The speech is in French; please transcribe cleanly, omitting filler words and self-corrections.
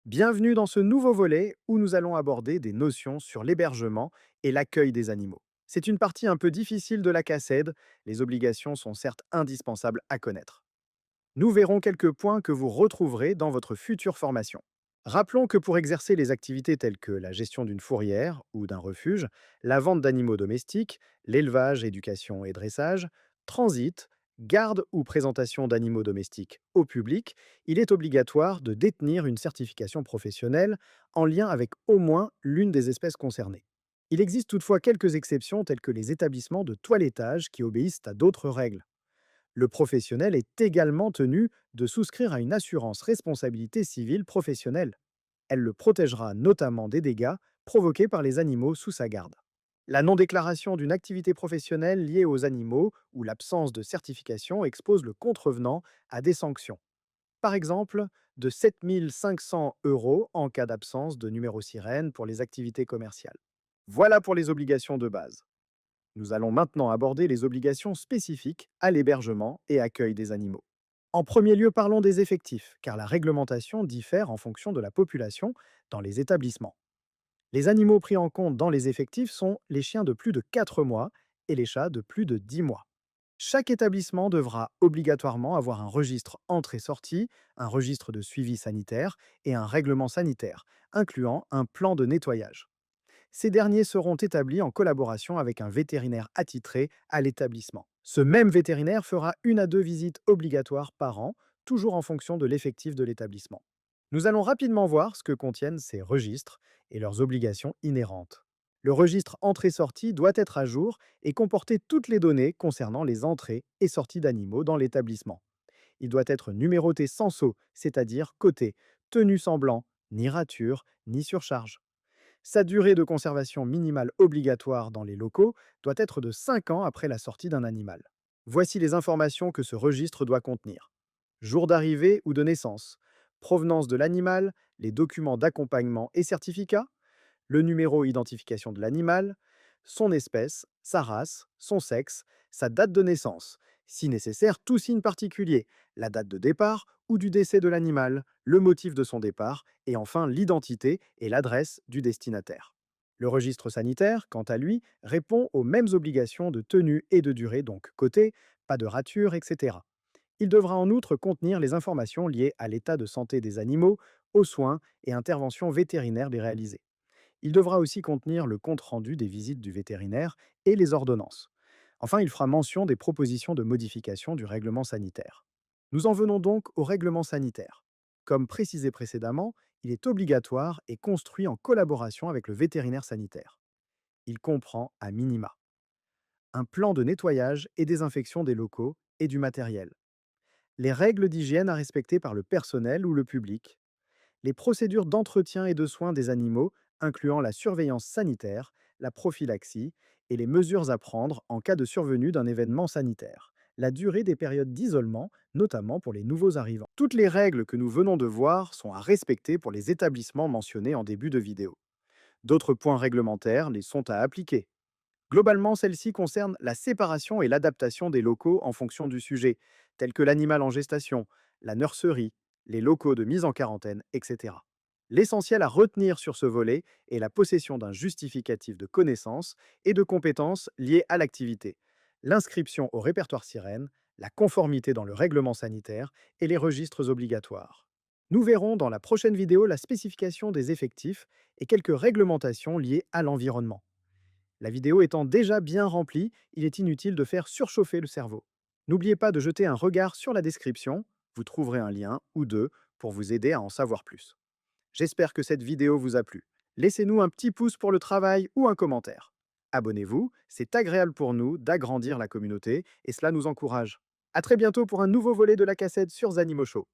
Bienvenue dans ce nouveau volet où nous allons aborder des notions sur l'hébergement et l'accueil des animaux. C'est une partie un peu difficile de la CACED, les obligations sont certes indispensables à connaître. Nous verrons quelques points que vous retrouverez dans votre future formation. Rappelons que pour exercer les activités telles que la gestion d'une fourrière ou d'un refuge, la vente d'animaux domestiques, l'élevage, éducation et dressage, transit, garde ou présentation d'animaux domestiques au public, il est obligatoire de détenir une certification professionnelle en lien avec au moins l'une des espèces concernées. Il existe toutefois quelques exceptions telles que les établissements de toilettage qui obéissent à d'autres règles. Le professionnel est également tenu de souscrire à une assurance responsabilité civile professionnelle. Elle le protégera notamment des dégâts provoqués par les animaux sous sa garde. La non-déclaration d'une activité professionnelle liée aux animaux ou l'absence de certification expose le contrevenant à des sanctions. Par exemple, de 7 500 € en cas d'absence de numéro sirène pour les activités commerciales. Voilà pour les obligations de base. Nous allons maintenant aborder les obligations spécifiques à l'hébergement et accueil des animaux. En premier lieu, parlons des effectifs, car la réglementation diffère en fonction de la population dans les établissements. Les animaux pris en compte dans les effectifs sont les chiens de plus de 4 mois et les chats de plus de 10 mois. Chaque établissement devra obligatoirement avoir un registre entrée-sortie, un registre de suivi sanitaire et un règlement sanitaire, incluant un plan de nettoyage. Ces derniers seront établis en collaboration avec un vétérinaire attitré à l'établissement. Ce même vétérinaire fera 1 à 2 visites obligatoires par an, toujours en fonction de l'effectif de l'établissement. Nous allons rapidement voir ce que contiennent ces registres et leurs obligations inhérentes. Le registre entrée-sortie doit être à jour et comporter toutes les données concernant les entrées et sorties d'animaux dans l'établissement. Il doit être numéroté sans saut, c'est-à-dire coté, tenu sans blanc, ni rature, ni surcharge. Sa durée de conservation minimale obligatoire dans les locaux doit être de 5 ans après la sortie d'un animal. Voici les informations que ce registre doit contenir. Jour d'arrivée ou de naissance, provenance de l'animal, les documents d'accompagnement et certificats, le numéro identification de l'animal, son espèce, sa race, son sexe, sa date de naissance, si nécessaire tout signe particulier, la date de départ ou du décès de l'animal, le motif de son départ et enfin l'identité et l'adresse du destinataire. Le registre sanitaire, quant à lui, répond aux mêmes obligations de tenue et de durée, donc côté, pas de rature, etc. Il devra en outre contenir les informations liées à l'état de santé des animaux, aux soins et interventions vétérinaires des réalisés. Il devra aussi contenir le compte-rendu des visites du vétérinaire et les ordonnances. Enfin, il fera mention des propositions de modification du règlement sanitaire. Nous en venons donc au règlement sanitaire. Comme précisé précédemment, il est obligatoire et construit en collaboration avec le vétérinaire sanitaire. Il comprend, à minima, un plan de nettoyage et désinfection des locaux et du matériel, les règles d'hygiène à respecter par le personnel ou le public, les procédures d'entretien et de soins des animaux, incluant la surveillance sanitaire, la prophylaxie et les mesures à prendre en cas de survenue d'un événement sanitaire, la durée des périodes d'isolement, notamment pour les nouveaux arrivants. Toutes les règles que nous venons de voir sont à respecter pour les établissements mentionnés en début de vidéo. D'autres points réglementaires les sont à appliquer. Globalement, celles-ci concernent la séparation et l'adaptation des locaux en fonction du sujet, tels que l'animal en gestation, la nurserie, les locaux de mise en quarantaine, etc. L'essentiel à retenir sur ce volet est la possession d'un justificatif de connaissances et de compétences liées à l'activité, l'inscription au répertoire sirène, la conformité dans le règlement sanitaire et les registres obligatoires. Nous verrons dans la prochaine vidéo la spécification des effectifs et quelques réglementations liées à l'environnement. La vidéo étant déjà bien remplie, il est inutile de faire surchauffer le cerveau. N'oubliez pas de jeter un regard sur la description, vous trouverez un lien ou deux pour vous aider à en savoir plus. J'espère que cette vidéo vous a plu. Laissez-nous un petit pouce pour le travail ou un commentaire. Abonnez-vous, c'est agréable pour nous d'agrandir la communauté et cela nous encourage. À très bientôt pour un nouveau volet de la cassette sur Zanimo Show.